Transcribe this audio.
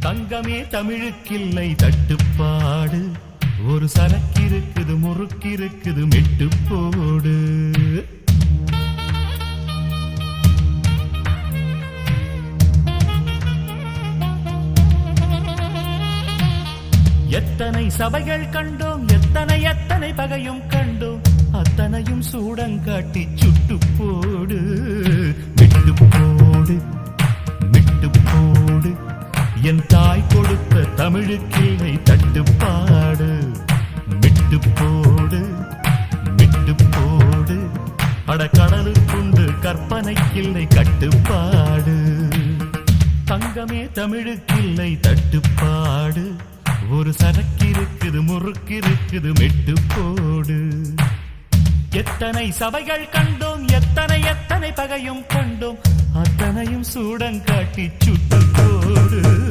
தங்கமே தமிழுக்கில்லை தட்டுப்பாடு, ஒரு சரக்கிருக்குது முறுக்கிருக்குது மெட்டு போடு. எத்தனை சபைகள் கண்டோம், எத்தனை எத்தனை பகையும் கண்டோம், அத்தனையும் சூடங்காட்டி சுட்டு போடு. விட்டு போடு விட்டு போடு, என் தாய் கொடுத்த தமிழுக்கில்லை தட்டுப்பாடு. விட்டு போடு விட்டு போடு, அடக்கடலுக்குண்டு கற்பனைக்கில்லை கட்டுப்பாடு. தங்கமே தமிழுக்கில்லை தட்டுப்பாடு, ஒரு சரக்கிருக்குது முறுக்கிருக்குது மெட்டு போடு. எத்தனை சபைகள் கண்டோம், எத்தனை எத்தனை பகையும் கண்டோம், அத்தனையும் சூடங்காட்டி சுட்டு போடு.